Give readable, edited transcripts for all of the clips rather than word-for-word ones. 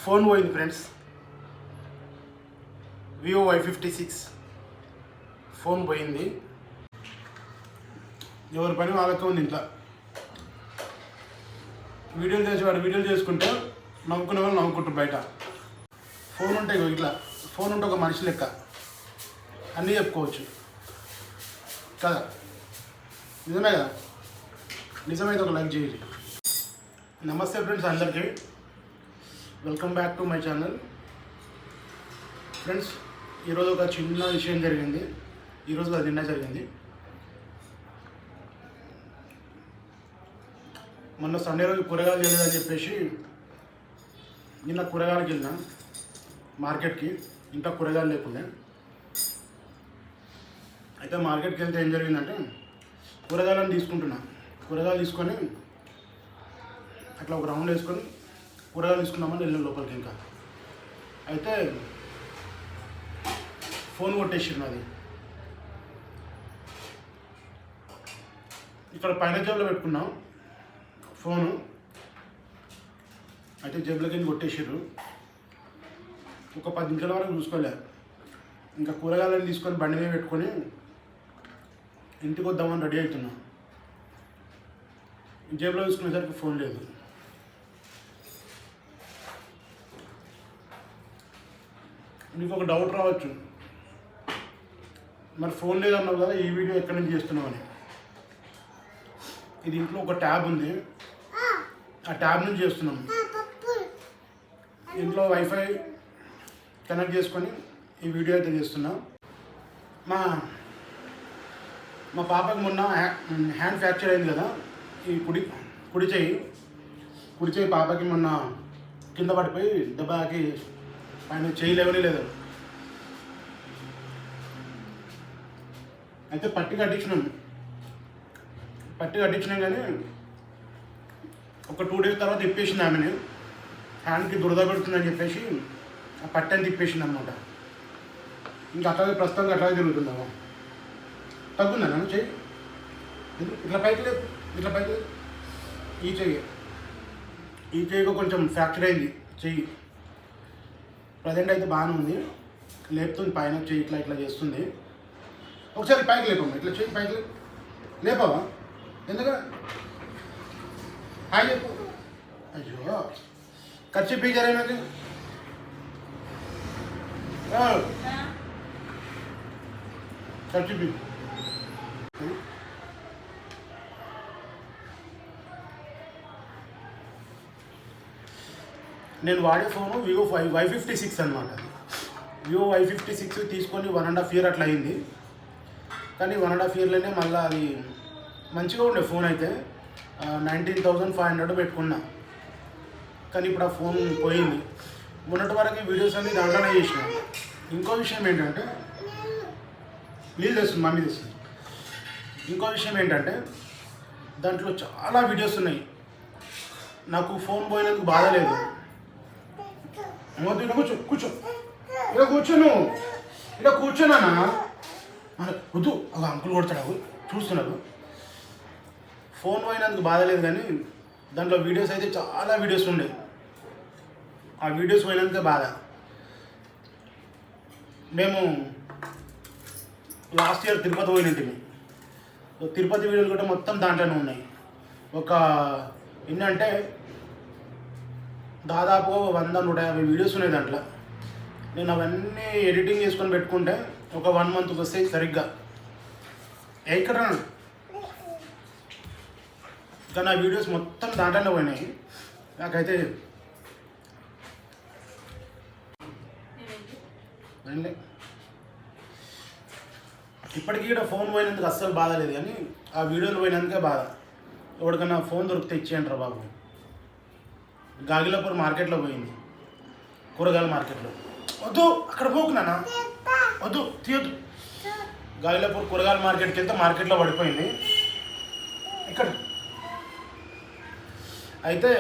Phone పోయింది friends. Vivo Y56 phone పోయింది. ఎవరి పని వాళ్ళకే ఉంది. ఇంట్లో వీడియోలు చేసేవాడు వీడియోలు చేసుకుంటే నవ్వుకునే వాళ్ళు నవ్వుకుంటారు. బయట ఫోన్ ఉంటే ఇట్లా ఫోన్ ఉంటే ఒక మనిషి లెక్క అన్నీ చెప్పుకోవచ్చు కదా. నిజమే కదా. నిజమైతే ఒక లైక్ చేయండి. నమస్తే ఫ్రెండ్స్ అందరికీ. Welcome back to my channel. Friends, ఈరోజు ఒక చిన్న విషయం జరిగింది. ఈరోజు అది నిన్న జరిగింది. మొన్న సండే రోజు కూరగాయలు చేయలేదని చెప్పేసి నిన్న కూరగాయలకి వెళ్ళినా మార్కెట్కి. ఇంకా కూరగాయలు లేకుండా అయితే మార్కెట్కి వెళ్తే ఏం జరిగిందంటే కూరగాయలను తీసుకుంటున్నా. కూరగాయలు తీసుకొని అట్లా ఒక రౌండ్ వేసుకొని కూరగాయలు తీసుకున్నామని వెళ్ళాం లోపలికి. ఇంకా అయితే ఫోన్ కొట్టేసింది అది. ఇక్కడ పైన జేబులో పెట్టుకున్నాం ఫోను. అయితే జేబులోకి కొట్టేసారు. ఒక 10 నిమిషాల వరకు చూసుకోలే. ఇంకా కూరగాయలను తీసుకొని బండి మీద పెట్టుకొని ఇంటికి వద్దామని రెడీ అవుతున్నాం. జేబులో చూసుకునేసరికి ఫోన్ లేదు. మీకు ఒక డౌట్ రావచ్చు, మరి ఫోన్ లేదన్నావు కదా, ఈ వీడియో ఎక్కడి నుంచి చేస్తున్నావు అని. ఇది ఇంట్లో ఒక ట్యాబ్ ఉంది, ఆ ట్యాబ్ నుంచి చేస్తున్నాం. ఇంట్లో వైఫై కనెక్ట్ చేసుకొని ఈ వీడియో అయితే చేస్తున్నాం. మా పాపకి మొన్న హ్యాండ్ ఫ్రాక్చర్ అయింది కదా. ఈ కుడి చేయి పాపకి మొన్న కింద పడిపోయి దెబ్బకి ఆయన చేయి లేవని లేదు. అయితే పట్టి కట్టించినాం కానీ ఒక 2 డేస్ తర్వాత తిప్పేసింది ఆమెని. హ్యాండ్కి దురద పెడుతుందని చెప్పేసి ఆ పట్టని తిప్పేసింది అనమాట. ఇంకా అట్లాగే ప్రస్తుతానికి అట్లాగే తిరుగుతుందామా. తగ్గుందా నన్ను చెయ్యి ఇట్లా పైకి లేదు, ఇట్లా పైకి లేదు. ఈ చెయ్యికి కొంచెం ఫ్రాక్చర్ అయింది చెయ్యి. ప్రజెంట్ అయితే బాగానే ఉంది, లేపుతుంది పైన చెయ్యి ఇట్లా ఇట్లా చేస్తుంది. ఒకసారి పైకి లేపమ్మా, ఇట్లా చెయ్యి పైకి లేపావా. ఎందుకు హాయ్ చెప్పు. అయ్యో ఖర్చు పీచారేమది. ఖర్చు పీ నేను వాడే ఫోను వివో Y56 అనమాట. వివో Y56 తీసుకొని 1.5 year అట్లా అయింది. కానీ 1.5 yearలోనే మళ్ళీ అది మంచిగా ఉండే ఫోన్. అయితే 19,500 పెట్టుకున్నా. కానీ ఇప్పుడు ఆ ఫోన్ పోయింది. మొన్నటి వరకు వీడియోస్ అన్నీ దాంట్లోనే చేసిన. ఇంకో విషయం ఏంటంటే నీళ్ళు తెస్తుంది, మమ్మీ తెస్తుంది. ఇంకో విషయం ఏంటంటే దాంట్లో చాలా వీడియోస్ ఉన్నాయి. నాకు ఫోన్ పోయినందుకు బాధ లేదు. కూర్చో ఇలా కూర్చోను, ఇలా కూర్చోనా వద్దు. ఒక అంకుల్ కొడతాడు చూస్తున్నాడు. ఫోన్ పోయినందుకు బాధ లేదు, కానీ దాంట్లో వీడియోస్ అయితే చాలా వీడియోస్ ఉండే. ఆ వీడియోస్ పోయినందుకే బాధ. మేము లాస్ట్ ఇయర్ తిరుపతి పోయినట్టుని. తిరుపతి వీడియోలు కూడా మొత్తం దాంట్లోనే ఉన్నాయి. ఒక ఏంటంటే దాదాపు 100-150 వీడియోస్ ఉన్నాయి దాంట్లో. నేను అవన్నీ ఎడిటింగ్ చేసుకొని పెట్టుకుంటే ఒక 1 month వస్తాయి సరిగ్గా. ఎక్కడ కానీ ఆ వీడియోస్ మొత్తం దాంట్లోనే పోయినాయి. నాకైతే ఇప్పటికీ కూడా ఫోన్ పోయినందుకు అస్సలు బాధ లేదు, కానీ ఆ వీడియోలు పోయినందుకే బాధ. ఎవరికన్నా ఫోన్ దొరికితే ఇచ్చేయండి రా బాబు. గాగిలాపూర్ మార్కెట్లో పోయింది, కూరగాయల మార్కెట్లో. వద్దు అక్కడ పోకున్నానా, వద్దు తీయద్దు. గాగిలాపూర్ కూరగాయల మార్కెట్కి వెళ్తే మార్కెట్లో పడిపోయింది. ఇక్కడ అయితే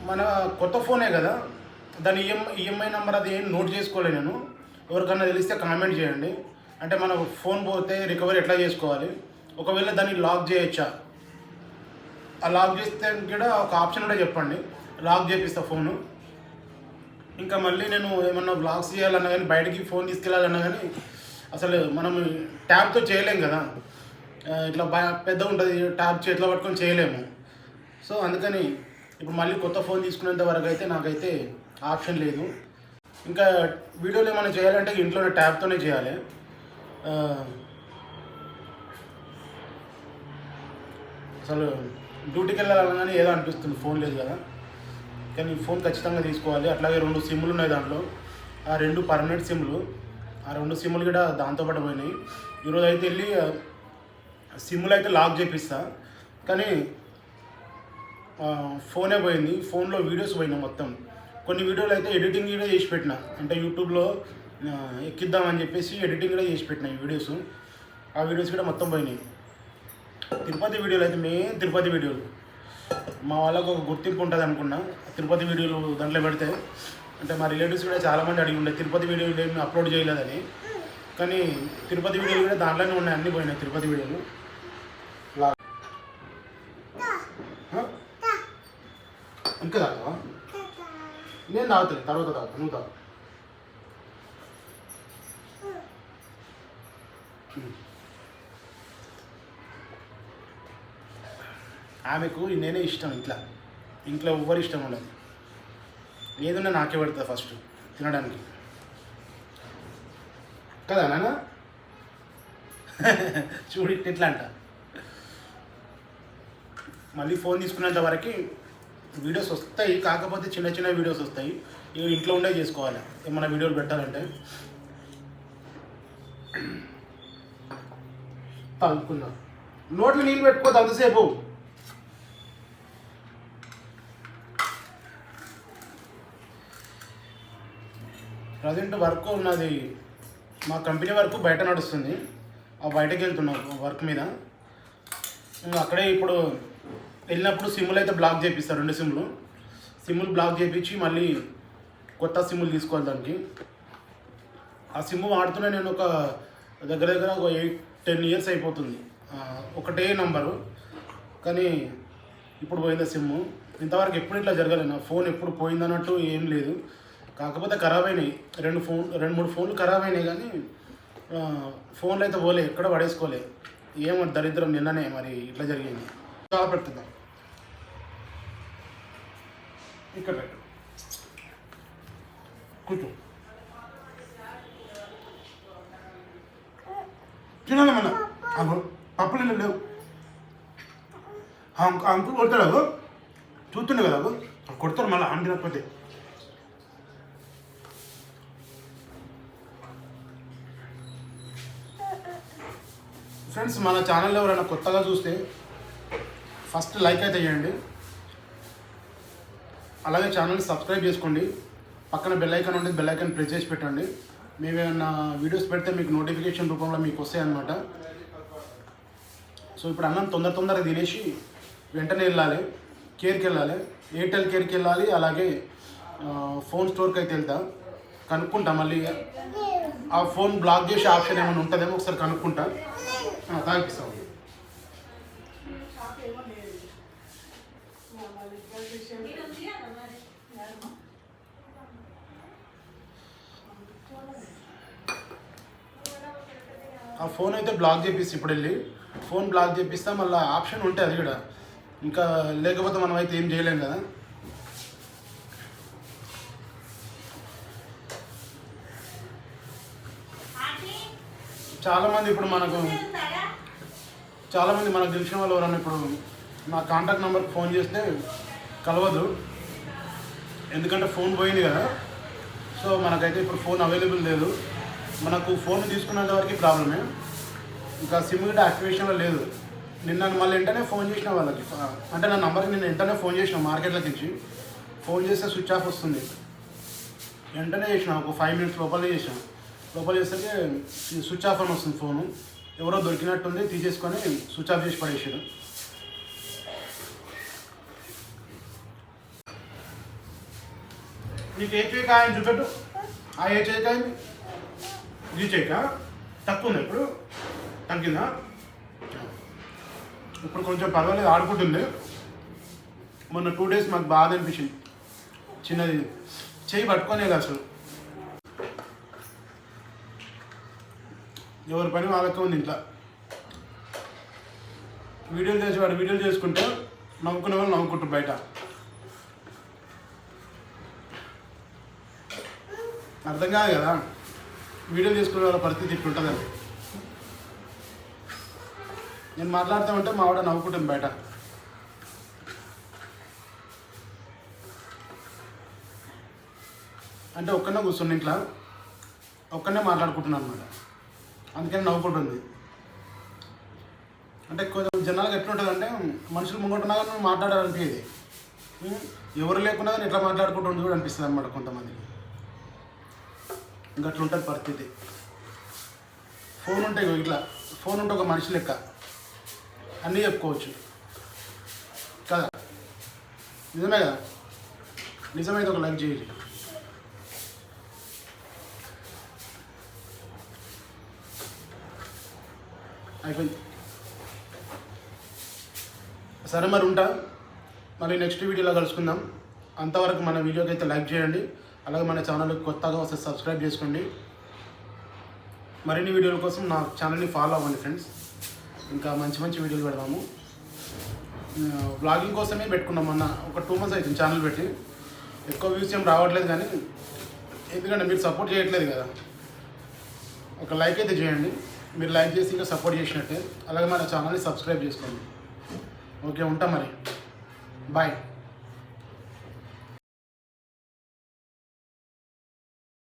మన కొత్త ఫోనే కదా, దాని ఈఎంఐ నెంబర్ అది ఏం నోట్ చేసుకోలే నేను. ఎవరికన్నా తెలిస్తే కామెంట్ చేయండి. అంటే మన ఫోన్ పోతే రికవరీ ఎట్లా చేసుకోవాలి, ఒకవేళ దాన్ని లాక్ చేయొచ్చా, ఆ లాక్ చేస్తే కూడా ఒక ఆప్షన్ కూడా చెప్పండి. లాక్ చేపిస్తా ఫోను. ఇంకా మళ్ళీ నేను ఏమన్నా బ్లాగ్స్ చేయాలన్నా కానీ బయటికి ఫోన్ తీసుకెళ్ళాలన్నా కానీ అసలు మనం ట్యాబ్తో చేయలేం కదా, ఇట్లా పెద్దగా ఉంటుంది ట్యాబ్ చేతిలో పట్టుకొని చేయలేము. సో అందుకని ఇప్పుడు మళ్ళీ కొత్త ఫోన్ తీసుకునేంత వరకు అయితే నాకైతే ఆప్షన్ లేదు. ఇంకా వీడియోలు ఏమైనా చేయాలంటే ఇంట్లోనే ట్యాబ్తోనే చేయాలి. అసలు డ్యూటీకి వెళ్ళాలని ఏదో అనిపిస్తుంది, ఫోన్ లేదు కదా. కానీ ఫోన్ ఖచ్చితంగా తీసుకోవాలి. అట్లాగే 2 సిమ్లు ఉన్నాయి దాంట్లో, ఆ 2 పర్మనెంట్ సిమ్లు. ఆ 2 సిమ్లు కూడా దాంతోపాటు పోయినాయి. ఈరోజు అయితే వెళ్ళి సిమ్లు అయితే లాక్ చేపిస్తా, కానీ ఫోనే పోయింది. ఫోన్లో వీడియోస్ పోయినాయి మొత్తం. కొన్ని వీడియోలు అయితే ఎడిటింగ్ కూడా చేసి పెట్టిన, అంటే యూట్యూబ్లో ఎక్కిద్దామని చెప్పేసి ఎడిటింగ్ కూడా చేసి పెట్టిన ఈ వీడియోస్. ఆ వీడియోస్ కూడా మొత్తం పోయినాయి. తిరుపతి వీడియోలు అయితే మెయిన్ తిరుపతి వీడియోలు మా వాళ్ళకు ఒక గుర్తింపు ఉంటుంది అనుకున్నా. తిరుపతి వీడియోలు దాంట్లో పెడితే, అంటే మా రిలేటివ్స్ కూడా చాలామంది అడిగి ఉండే తిరుపతి వీడియోలు ఏమి అప్లోడ్ చేయలేదని. కానీ తిరుపతి వీడియోలు కూడా దాంట్లోనే ఉన్నాయి, అన్నీ పోయినాయి తిరుపతి వీడియోలు. ఇంకా తాగుతావా? నేను తాగుతాను, తర్వాత తాగుతా, నువ్వు తాగు. ఆమెకు నేనే ఇష్టం, ఇంట్లో ఎవ్వరు ఇష్టం ఉండదు. ఏదన్నా నాకే పడుతుంది ఫస్ట్ తినడానికి, కదా నాన్న? చూడు ఎట్లా అంట. మళ్ళీ ఫోన్ తీసుకునేంత వరకు వీడియోస్ వస్తాయి, కాకపోతే చిన్న చిన్న వీడియోస్ వస్తాయి. ఇవి ఇంట్లో ఉండే చేసుకోవాలి ఏమన్నా వీడియోలు పెట్టాలంటే. తగ్గుకున్నా నోట్లు నీళ్ళు పెట్టుకోదు అంతసేపు. ప్రజెంట్ వర్క్ ఉన్నది, మా కంపెనీ వర్క్ బయట నడుస్తుంది. ఆ బయటకు వెళ్తున్నాం వర్క్ మీద. అక్కడే ఇప్పుడు వెళ్ళినప్పుడు సిమ్లు అయితే బ్లాక్ చేపిస్తారు, 2 సిమ్లు బ్లాక్ చేయించి మళ్ళీ కొత్త సిమ్లు తీసుకోవాలి దానికి. ఆ సిమ్ వాడుతూనే నేను ఒక దగ్గర ఒక 8-10 ఇయర్స్ అయిపోతుంది, ఒకటే నంబరు. కానీ ఇప్పుడు పోయింది సిమ్. ఇంతవరకు ఎప్పుడు ఇట్లా జరగలేదు, నా ఫోన్ ఎప్పుడు పోయిందన్నట్టు ఏం లేదు. కాకపోతే ఖరాబ్ అయినాయి, 2-3 ఫోన్లు ఖరాబ్ అయినాయి. కానీ ఫోన్లు అయితే పోలే, ఎక్కడ పడేసుకోలే. ఏమో దరిద్రం, నిన్ననే మరి ఇట్లా జరిగింది. చాలా పెడుతుందా ఇక్కడ పెట్టు, కూర్చో. తినాలి మన పప్పులు లేవు. అంకుల్ కొడతాడు, చూస్తుండే కదా కొడతారు మళ్ళీ ఆంటీ తినకపోతే. ఫ్రెండ్స్, మన ఛానల్లో ఎవరైనా కొత్తగా చూస్తే ఫస్ట్ లైక్ అయితే చేయండి, అలాగే ఛానల్ని సబ్స్క్రైబ్ చేసుకోండి. పక్కన బెల్ ఐకాన్ ఉంటుంది, బెల్ ఐకాన్ ప్రెస్ చేసి పెట్టండి. మేము ఏమైనా వీడియోస్ పెడితే మీకు నోటిఫికేషన్ రూపంలో మీకు వస్తాయి అన్నమాట. సో ఇప్పుడు అన్నం తొందరగా తినేసి వెంటనే వెళ్ళాలి, కేర్కి వెళ్ళాలి, ఎయిర్టెల్ కేర్కి వెళ్ళాలి. అలాగే ఫోన్ స్టోర్కి అయితే వెళ్తా, కనుక్కుంటా. మళ్ళీ ఆ ఫోన్ బ్లాక్ చేసే ఆప్షన్ ఏమైనా ఉంటుందేమో ఒకసారి కనుక్కుంటా, తాగిస్తాం. ఆ ఫోన్ అయితే బ్లాక్ చేపిస్తే, ఇప్పుడు వెళ్ళి ఫోన్ బ్లాక్ చేపిస్తా. మళ్ళీ ఆప్షన్ ఉంటే అది కూడా, ఇంకా లేకపోతే మనం అయితే ఏం చేయలేం కదా. చాలామంది మనకు తెలిసిన వాళ్ళు ఎవరన్నా ఇప్పుడు నా కాంటాక్ట్ నెంబర్కి ఫోన్ చేస్తే కలవదు, ఎందుకంటే ఫోన్ పోయింది కదా. సో మనకైతే ఇప్పుడు ఫోన్ అవైలబుల్ లేదు. మనకు ఫోన్ తీసుకునేంత వరకు ప్రాబ్లమే, ఇంకా సిమ్ కూడా యాక్టివేషన్లో లేదు. నిన్న మళ్ళీ వెంటనే ఫోన్ చేసిన వాళ్ళకి, అంటే నా నెంబర్కి నేను వెంటనే ఫోన్ చేసిన, మార్కెట్లోకి ఇచ్చి ఫోన్ చేస్తే స్విచ్ ఆఫ్ వస్తుంది. వెంటనే చేసిన, ఒక 5 minutes లోపలే చేసిన. లోపల చేస్తే స్విచ్ ఆఫ్ అని వస్తుంది ఫోను. ఎవరో దొరికినట్టుంది, తీసేసుకొని స్విచ్ ఆఫ్ చేసి పడేసారు. నీకు ఏ చేయి కాయని చూపెట్టు, ఆ ఏ చేయి కాయింది, ఈ చేయికా తక్కువ ఉంది, ఇప్పుడు తగ్గిందా? ఇప్పుడు కొంచెం పర్వాలేదు, ఆడుకుంటుంది. మొన్న 2 days మాకు బాధ అనిపించింది, చేయి పట్టుకోలేదు అసలు. ఎవరి పని వాళ్ళకే ఉంది ఇంట్లో. వీడియోలు చేసేవాడు వీడియోలు చేసుకుంటే నవ్వుకునే వాళ్ళు నవ్వుకుంటారు బయట. అర్థం కాదు కదా వీడియోలు చేసుకునే వాళ్ళ పరిస్థితి ఇట్లుంటుందని. నేను మాట్లాడుతామంటే మా వాడు నవ్వుకుంటాను బయట. అంటే ఒక్కనే కూర్చున్న ఇంట్లో ఒక్కనే మాట్లాడుకుంటున్నాను అనమాట. అందుకని నవ్వుకుంటుంది. అంటే కొంచెం జనాలకు ఎట్లుంటుందంటే మనుషులు ముంగట్టున్నా కానీ నువ్వు మాట్లాడాలనిపించేది, ఎవరు లేకున్నా కానీ ఎట్లా మాట్లాడుకుంటుంది కూడా అనిపిస్తుంది అనమాట కొంతమందికి. ఇంకా అట్లుంటుంది పరిస్థితి. ఫోన్ ఉంటే ఇట్లా ఫోన్ ఉంటే ఒక మనిషి లెక్క అన్నీ చెప్పుకోవచ్చు కదా. నిజమే కదా. నిజమైతే ఒక లైక్ చేయాలి. అయిపోయింది. సరే మరి ఉంటా. మళ్ళీ నెక్స్ట్ వీడియోలో కలుసుకుందాం. అంతవరకు మన వీడియోకి అయితే లైక్ చేయండి. అలాగే మన ఛానల్కి కొత్తగా వస్తే సబ్స్క్రైబ్ చేసుకోండి. మరిన్ని వీడియోల కోసం నా ఛానల్ని ఫాలో అవ్వండి ఫ్రెండ్స్. ఇంకా మంచి మంచి వీడియోలు పెడదాము. వ్లాగింగ్ కోసమే పెట్టుకున్నాం. మొన్న ఒక 2 months అవుతుంది ఛానల్ పెట్టి. ఎక్కువ వ్యూస్ ఏం రావట్లేదు కానీ ఎందుకంటే మీరు సపోర్ట్ చేయట్లేదు కదా. ఒక లైక్ అయితే చేయండి. మీరు లైక్ చేసి ఇంకా సపోర్ట్ చేసినట్టే. అలాగే మన ఛానల్ని సబ్స్క్రైబ్ చేసుకోండి. ఓకే ఉంటా మరి. బాయ్.